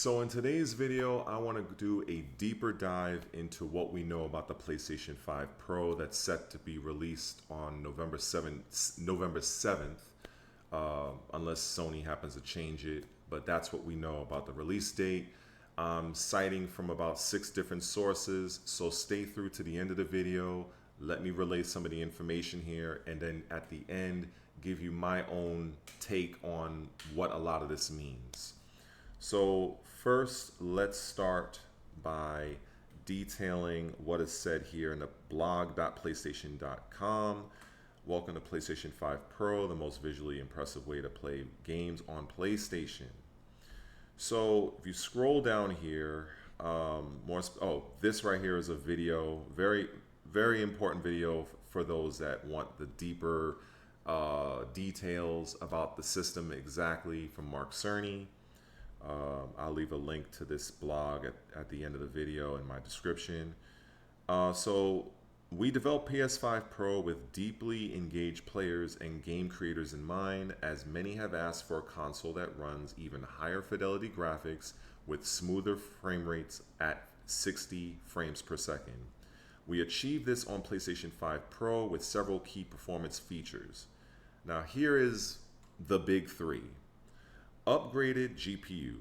So in today's video, I want to do a deeper dive into what we know about the PlayStation 5 Pro that's set to be released on November 7th, unless Sony happens to change it. But that's what we know about the release date. I'm citing from about 6 different sources, so stay through to the end of the video. Let me relay some of the information here, and then at the end, give you my own take on what a lot of this means. So first, let's start by detailing what is said here in the blog.playstation.com. Welcome to PlayStation 5 Pro, the most visually impressive way to play games on PlayStation. So if you scroll down here, this right here is a video, very, very important video for those that want the deeper details about the system exactly from Mark Cerny. I'll leave a link to this blog at the end of the video in my description. So we developed PS5 Pro with deeply engaged players and game creators in mind, as many have asked for a console that runs even higher fidelity graphics with smoother frame rates at 60 frames per second. We achieved this on PlayStation 5 Pro with several key performance features. Now here is the big three. Upgraded GPU.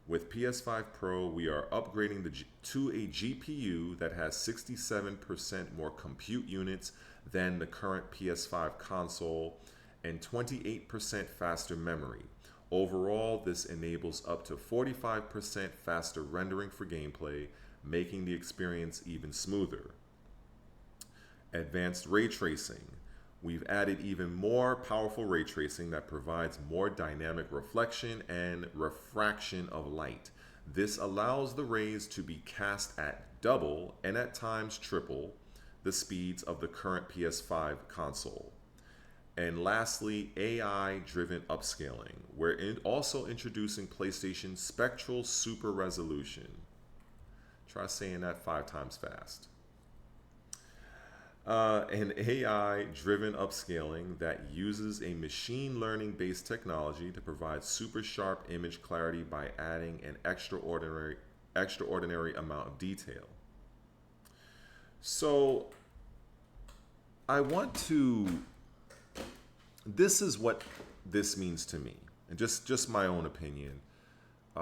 With PS5 Pro, we are upgrading to a GPU that has 67% more compute units than the current PS5 console and 28% faster memory. Overall, this enables up to 45% faster rendering for gameplay, making the experience even smoother. Advanced ray tracing. We've added even more powerful ray tracing that provides more dynamic reflection and refraction of light. This allows the rays to be cast at double and at times triple the speeds of the current PS5 console. And lastly, AI-driven upscaling. We're also introducing PlayStation Spectral Super Resolution. Try saying that 5 times fast. An AI-driven upscaling that uses a machine learning-based technology to provide super sharp image clarity by adding an extraordinary amount of detail. So this is what this means to me, and just my own opinion.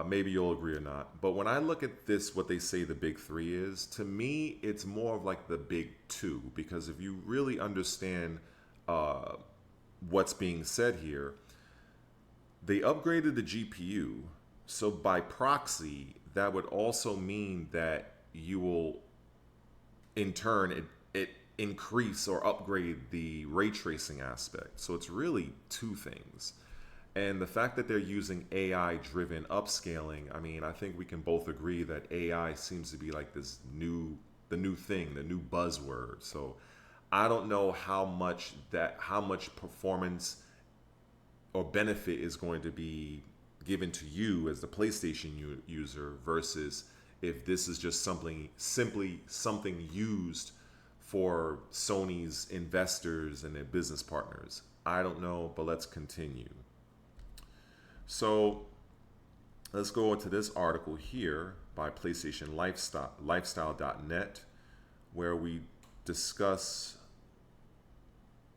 Maybe you'll agree or not. But when I look at this, what they say the big three is, to me, it's more of like the big two. Because if you really understand what's being said here, they upgraded the GPU. So by proxy, that would also mean that you will, in turn, it increase or upgrade the ray tracing aspect. So it's really two things. And the fact that they're using AI-driven upscaling, I mean, I think we can both agree that AI seems to be like the new thing, the new buzzword. So I don't know how much performance or benefit is going to be given to you as the PlayStation user versus if this is just simply something used for Sony's investors and their business partners. I don't know, but let's continue. So let's go into this article here by PlayStation Lifestyle.net, where we discuss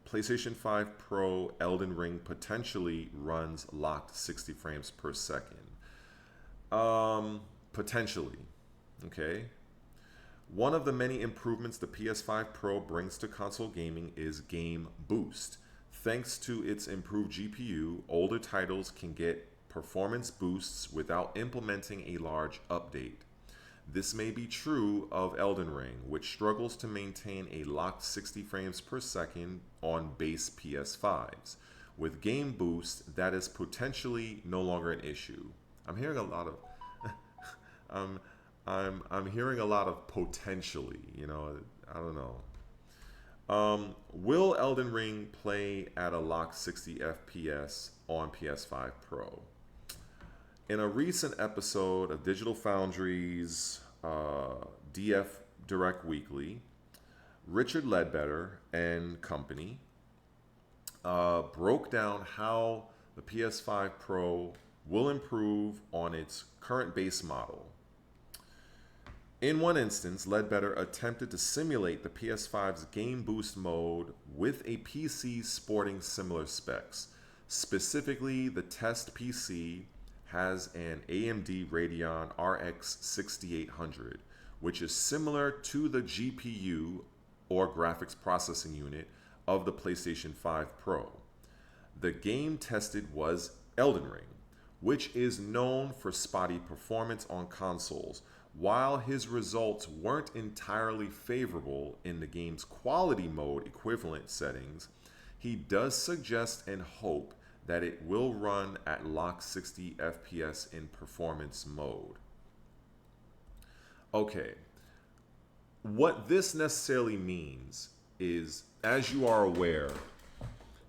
PlayStation 5 Pro Elden Ring potentially runs locked 60 frames per second. Potentially, okay? One of the many improvements the PS5 Pro brings to console gaming is Game Boost. Thanks to its improved GPU, older titles can get performance boosts without implementing a large update. This may be true of Elden Ring, which struggles to maintain a locked 60 frames per second on base PS5s. With Game Boost, that is potentially no longer an issue. I'm hearing a lot of I'm hearing a lot of potentially, I don't know. Will Elden Ring play at a locked 60 FPS on PS5 Pro? In a recent episode of Digital Foundry's DF Direct Weekly, Richard Ledbetter and company broke down how the PS5 Pro will improve on its current base model. In one instance, Ledbetter attempted to simulate the PS5's Game Boost mode with a PC sporting similar specs. Specifically, the test PC has an AMD Radeon RX 6800, which is similar to the GPU or graphics processing unit of the PlayStation 5 Pro. The game tested was Elden Ring, which is known for spotty performance on consoles. While his results weren't entirely favorable in the game's quality mode equivalent settings, he does suggest and hope that it will run at locked 60 FPS in performance mode. Okay, what this necessarily means is, as you are aware,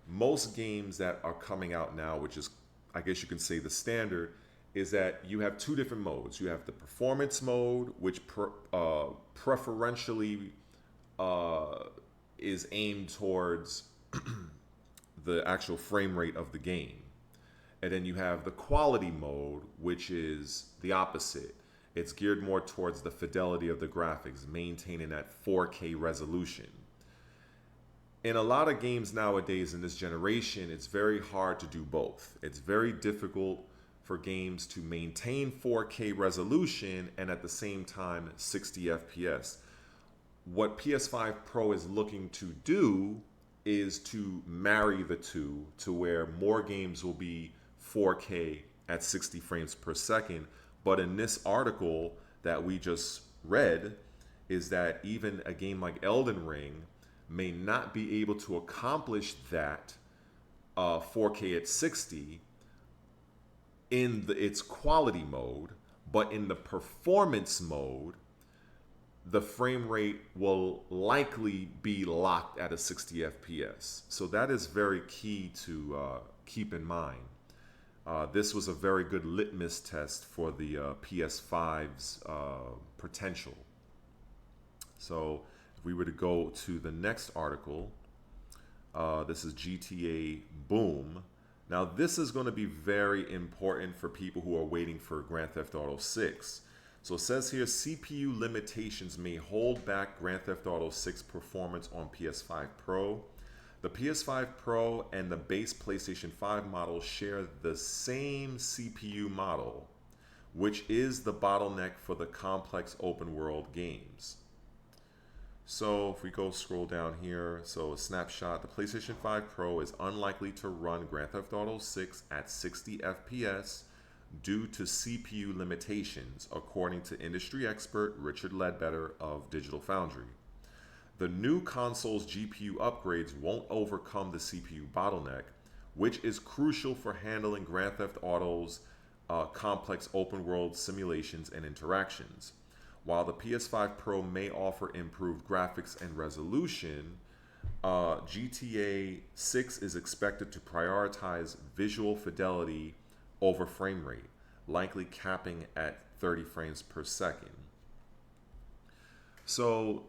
most games that are coming out now, which is, I guess you can say, the standard, is that you have two different modes. You have the performance mode, which preferentially is aimed towards the actual frame rate of the game. And then you have the quality mode, which is the opposite. It's geared more towards the fidelity of the graphics, maintaining that 4K resolution. In a lot of games nowadays in this generation, it's very hard to do both. It's very difficult for games to maintain 4K resolution and at the same time 60 FPS. What PS5 Pro is looking to do is to marry the two to where more games will be 4K at 60 frames per second. But in this article that we just read is that even a game like Elden Ring may not be able to accomplish that 4K at 60 in its quality mode, but in the performance mode, the frame rate will likely be locked at a 60 FPS. So that is very key to keep in mind. This was a very good litmus test for the PS5's potential. So if we were to go to the next article, this is GTA Boom. Now this is going to be very important for people who are waiting for Grand Theft Auto 6. So it says here, CPU limitations may hold back Grand Theft Auto 6 performance on PS5 Pro. The PS5 Pro and the base PlayStation 5 model share the same CPU model, which is the bottleneck for the complex open world games. So if we go scroll down here, so a snapshot, the PlayStation 5 Pro is unlikely to run Grand Theft Auto 6 at 60 FPS due to CPU limitations, according to industry expert Richard Ledbetter of Digital Foundry. The new console's GPU upgrades won't overcome the CPU bottleneck, which is crucial for handling Grand Theft Auto's complex open world simulations and interactions. While the PS5 Pro may offer improved graphics and resolution, GTA 6 is expected to prioritize visual fidelity over frame rate, likely capping at 30 frames per second. So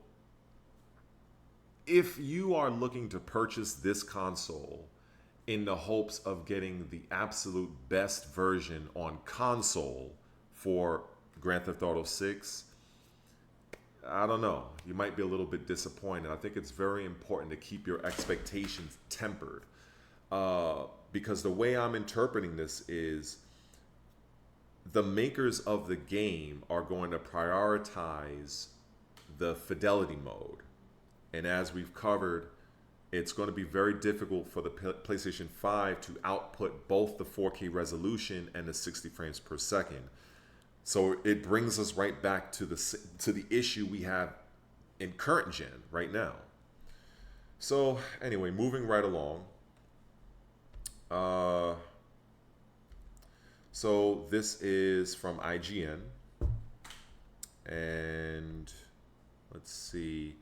if you are looking to purchase this console in the hopes of getting the absolute best version on console for Grand Theft Auto 6, I don't know. You might be a little bit disappointed. I think it's very important to keep your expectations tempered. Because the way I'm interpreting this is the makers of the game are going to prioritize the fidelity mode. And as we've covered, it's going to be very difficult for the PlayStation 5 to output both the 4K resolution and the 60 frames per second. So it brings us right back to the issue we have in current gen right now. So anyway, moving right along. So this is from IGN. And let's see.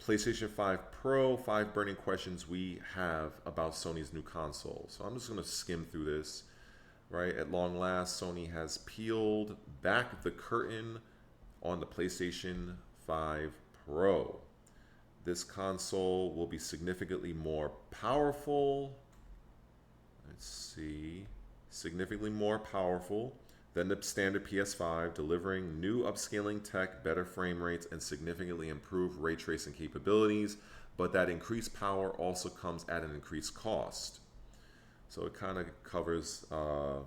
PlayStation 5 Pro, 5 burning questions we have about Sony's new console. So I'm just going to skim through this. Right, at long last, Sony has peeled back the curtain on the PlayStation 5 Pro. This console will be significantly more powerful. Let's see. significantly more powerful than the standard PS5, delivering new upscaling tech, better frame rates, and significantly improved ray tracing capabilities. But that increased power also comes at an increased cost. So it kind of covers. All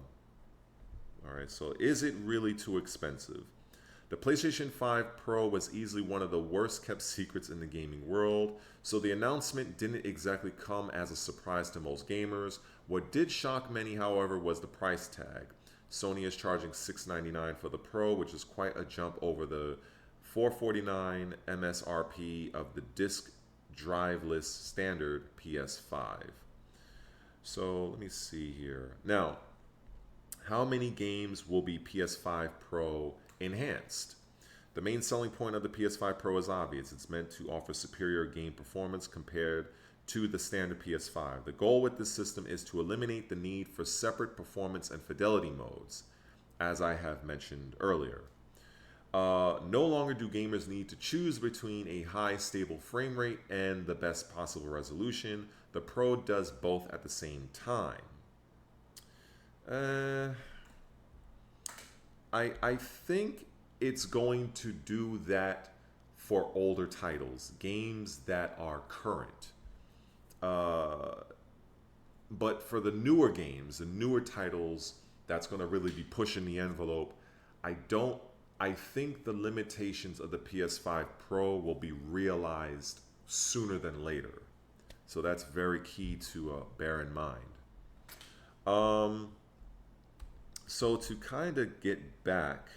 right, so is it really too expensive? The PlayStation 5 Pro was easily one of the worst kept secrets in the gaming world, so the announcement didn't exactly come as a surprise to most gamers. What did shock many, however, was the price tag. Sony is charging $699 for the Pro, which is quite a jump over the $449 MSRP of the disc driveless standard PS5. So let me see here. Now, how many games will be PS5 Pro enhanced? The main selling point of the PS5 Pro is obvious. It's meant to offer superior game performance compared to the standard PS5. The goal with this system is to eliminate the need for separate performance and fidelity modes, as I have mentioned earlier. No longer do gamers need to choose between a high stable frame rate and the best possible resolution. The Pro does both at the same time. I think it's going to do that for older titles, games that are current. But for the newer games, the newer titles, that's going to really be pushing the envelope. I think the limitations of the PS5 Pro will be realized sooner than later. So that's very key to bear in mind. So to kind of get back,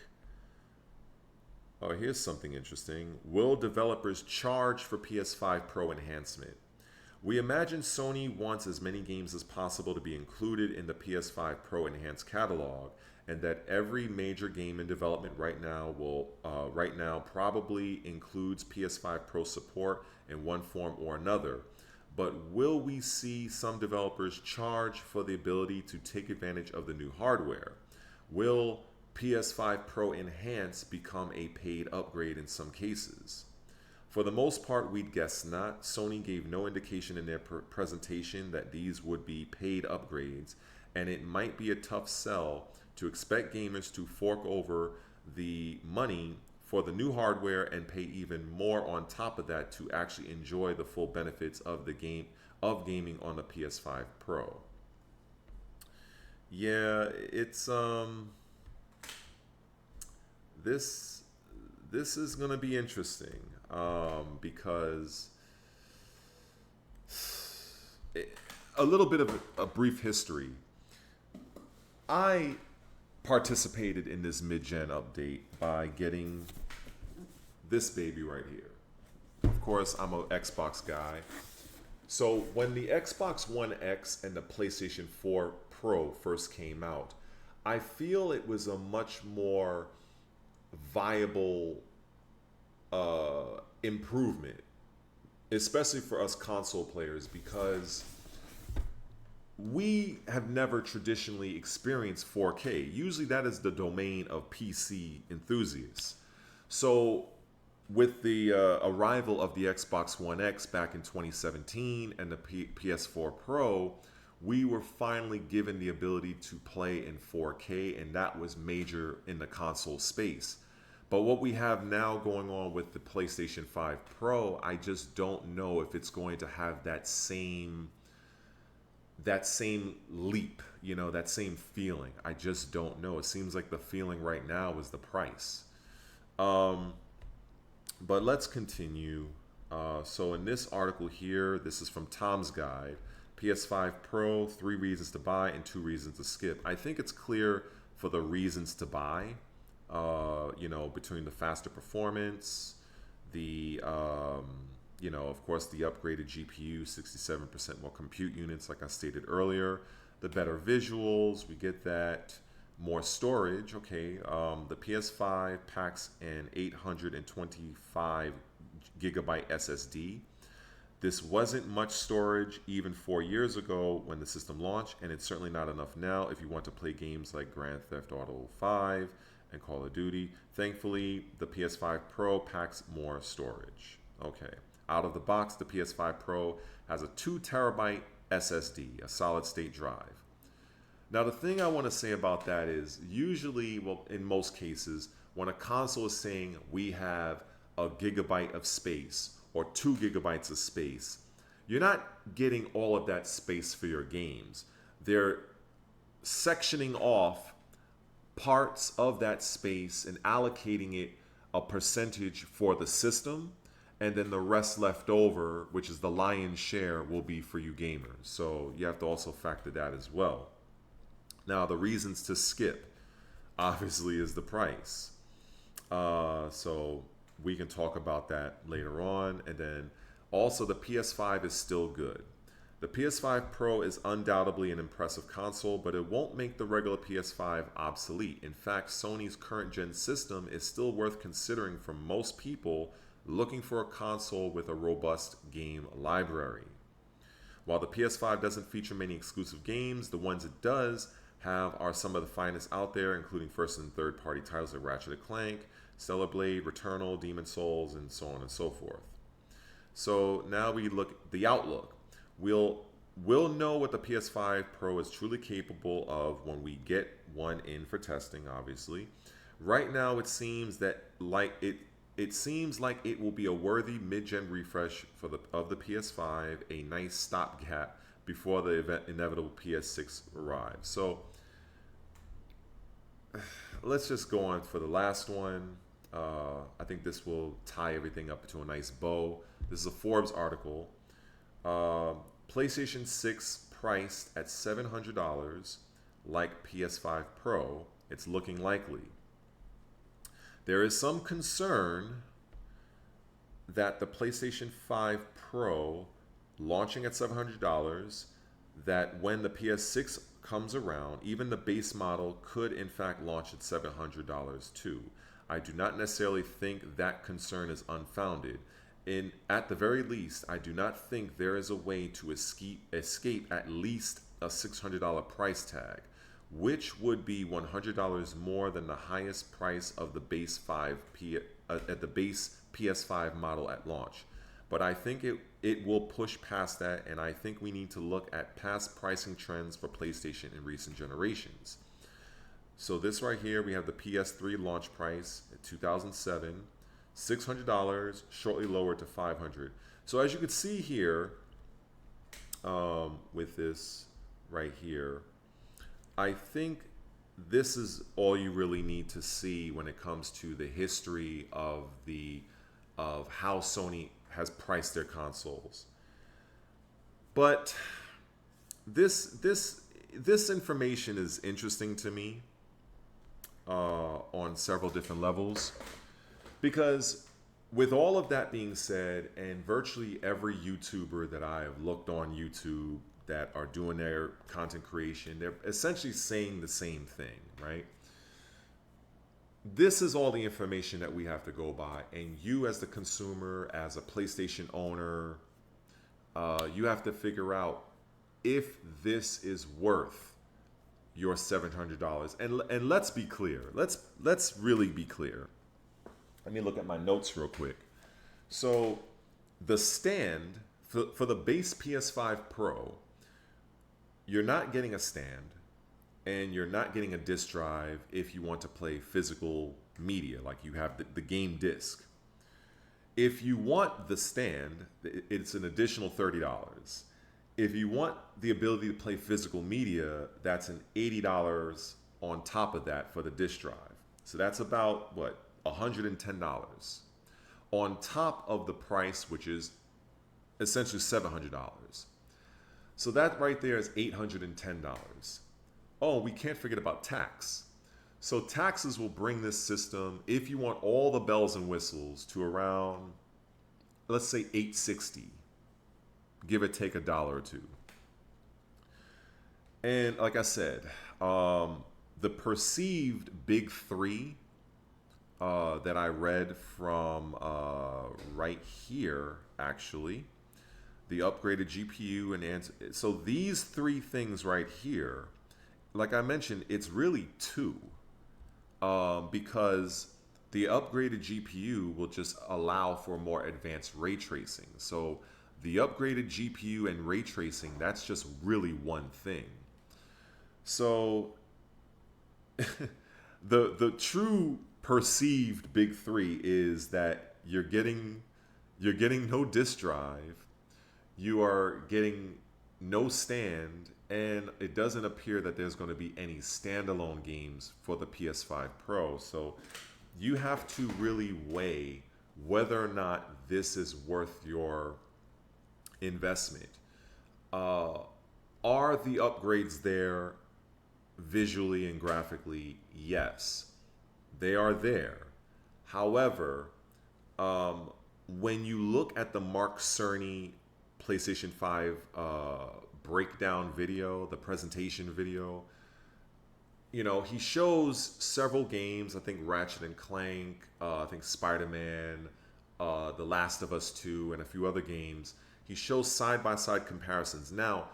oh, here's something interesting. Will developers charge for PS5 Pro Enhancement? We imagine Sony wants as many games as possible to be included in the PS5 Pro Enhanced catalog, and that every major game in development right now probably includes PS5 Pro support in one form or another. But will we see some developers charge for the ability to take advantage of the new hardware? Will PS5 Pro Enhance become a paid upgrade in some cases? For the most part, we'd guess not. Sony gave no indication in their presentation that these would be paid upgrades, and it might be a tough sell to expect gamers to fork over the money for the new hardware and pay even more on top of that to actually enjoy the full benefits of gaming on the PS5 Pro. Yeah, it's this is gonna be interesting because a little bit of a brief history. I participated in this mid-gen update by getting this baby right here. Of course, I'm an Xbox guy. So when the Xbox One X and the PlayStation 4 Pro first came out, I feel it was a much more viable improvement, especially for us console players, because we have never traditionally experienced 4K. Usually that is the domain of PC enthusiasts. So with the arrival of the Xbox One X back in 2017 and the PS4 Pro, we were finally given the ability to play in 4K, and that was major in the console space. But what we have now going on with the PlayStation 5 Pro, I just don't know if it's going to have that same leap, that same feeling. I just don't know. It seems like the feeling right now is the price. But let's continue. So in this article here, this is from Tom's Guide, PS5 Pro, 3 reasons to buy and 2 reasons to skip. I think it's clear for the reasons to buy, between the faster performance, the of course, the upgraded GPU, 67% more compute units, like I stated earlier. The better visuals, we get that. More storage, okay. The PS5 packs an 825 gigabyte SSD. This wasn't much storage even 4 years ago when the system launched, and it's certainly not enough now if you want to play games like Grand Theft Auto 5 and Call of Duty. Thankfully, the PS5 Pro packs more storage. Okay. Out of the box, the PS5 Pro has a 2 terabyte SSD, a solid state drive. Now, the thing I want to say about that is usually, well, in most cases, when a console is saying we have a gigabyte of space or 2 gigabytes of space, you're not getting all of that space for your games. They're sectioning off parts of that space and allocating it a percentage for the system, and then the rest left over, which is the lion's share, will be for you gamers. So you have to also factor that as well. Now, the reasons to skip, obviously, is the price. So we can talk about that later on. And then also the PS5 is still good. The PS5 Pro is undoubtedly an impressive console, but it won't make the regular PS5 obsolete. In fact, Sony's current gen system is still worth considering for most people looking for a console with a robust game library. While the PS5 doesn't feature many exclusive games, the ones it does have are some of the finest out there, including first and third party titles like Ratchet & Clank, Stellar Blade, Returnal, Demon Souls, and so on and so forth. So now we look at the outlook. We'll know what the PS5 Pro is truly capable of when we get one in for testing, obviously. Right now it seems like it will be a worthy mid-gen refresh of the PS5, a nice stopgap before the inevitable PS6 arrives. So let's just go on for the last one. I think this will tie everything up to a nice bow. This is a Forbes article. PlayStation 6 priced at $700 like PS5 Pro. It's looking likely. There is some concern that the PlayStation 5 Pro launching at $700, that when the PS6 comes around, even the base model could in fact launch at $700 too. I do not necessarily think that concern is unfounded. At the very least, I do not think there is a way to escape at least a $600 price tag, which would be $100 more than the highest price of the base PS5 model at launch. But I think it will push past that, and I think we need to look at past pricing trends for PlayStation in recent generations. So this right here, we have the PS3 launch price at 2007, $600, shortly lowered to $500. So as you can see here, with this right here, I think this is all you really need to see when it comes to the history of how Sony has priced their consoles. But this information is interesting to me on several different levels, because with all of that being said, and virtually every YouTuber that I have looked on YouTube that are doing their content creation, they're essentially saying the same thing, right? This is all the information that we have to go by, and you as the consumer, as a PlayStation owner, you have to figure out if this is worth your $700. And let's be clear. Let's really be clear. Let me look at my notes real quick. So the stand for the base PS5 Pro, you're not getting a stand, and you're not getting a disc drive if you want to play physical media, like you have the game disc. If you want the stand, it's an additional $30. If you want the ability to play physical media, that's an $80 on top of that for the disc drive. So that's about, what, $110 on top of the price, which is essentially $700. So that right there is $810. Oh, we can't forget about tax. So taxes will bring this system, if you want all the bells and whistles, to around, let's say $860, give or take $1 or $2. And like I said, the perceived big three that I read from right here, actually, the upgraded GPU and so these three things right here, like I mentioned, it's really two, because the upgraded GPU will just allow for more advanced ray tracing. So the upgraded GPU and ray tracing, that's just really one thing. So the true perceived big three is that you're getting no disk drive, you are getting no stand, and it doesn't appear that there's going to be any standalone games for the PS5 Pro. So you have to really weigh whether or not this is worth your investment. Uh, are the upgrades there visually and graphically? Yes, they are there. However, um, when you look at the Mark Cerny PlayStation 5 breakdown video, the presentation video, he shows several games. I think Ratchet and Clank, I think Spider-Man, The Last of Us 2, and a few other games. He shows side-by-side comparisons. Now,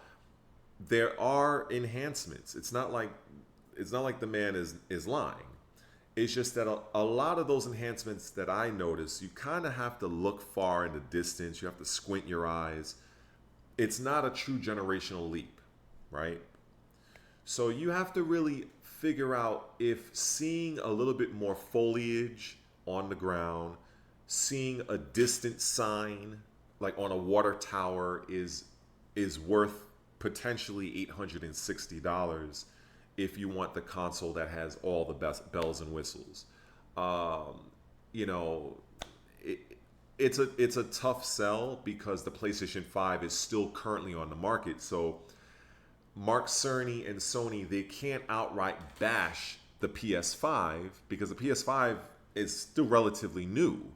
there are enhancements. It's not like the man is lying. It's just that a lot of those enhancements that I notice, you kind of have to look far in the distance. You have to squint your eyes. It's not a true generational leap, right? So you have to really figure out if seeing a little bit more foliage on the ground, seeing a distant sign like on a water tower is worth potentially $860 if you want the console that has all the best bells and whistles. Um, you know, it, it's a tough sell because the PlayStation 5 is still currently on the market. So Mark Cerny and Sony, they can't outright bash the PS5 because the PS5 is still relatively new.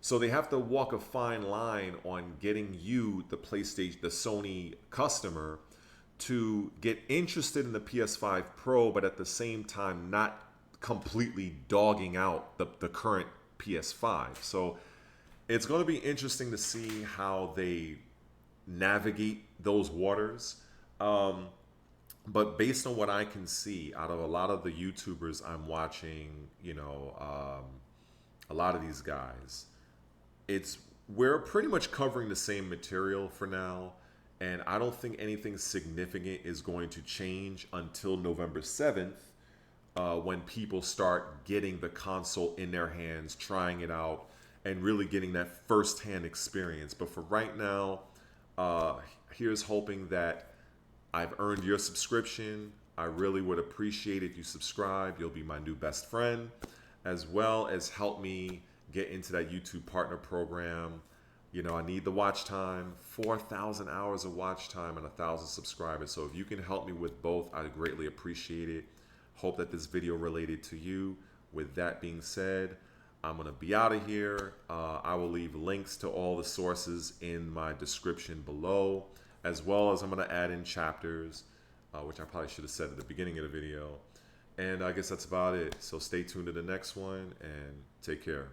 So they have to walk a fine line on getting you, the PlayStation, the Sony customer, to get interested in the PS5 Pro, but at the same time not completely dogging out the current PS5. So it's going to be interesting to see how they navigate those waters. Um, but based on what I can see out of a lot of the YouTubers I'm watching, a lot of these guys, it's we're pretty much covering the same material for now, and I don't think anything significant is going to change until November 7th, when people start getting the console in their hands, trying it out, and really getting that first-hand experience. But for right now, here's hoping that I've earned your subscription. I really would appreciate if you subscribe. You'll be my new best friend, as well as help me get into that YouTube partner program. I need the watch time, 4,000 hours of watch time and 1,000 subscribers. So if you can help me with both, I'd greatly appreciate it. Hope that this video related to you. With that being said, I'm going to be out of here. I will leave links to all the sources in my description below, as well as I'm going to add in chapters, which I probably should have said at the beginning of the video. And I guess that's about it. So stay tuned to the next one and take care.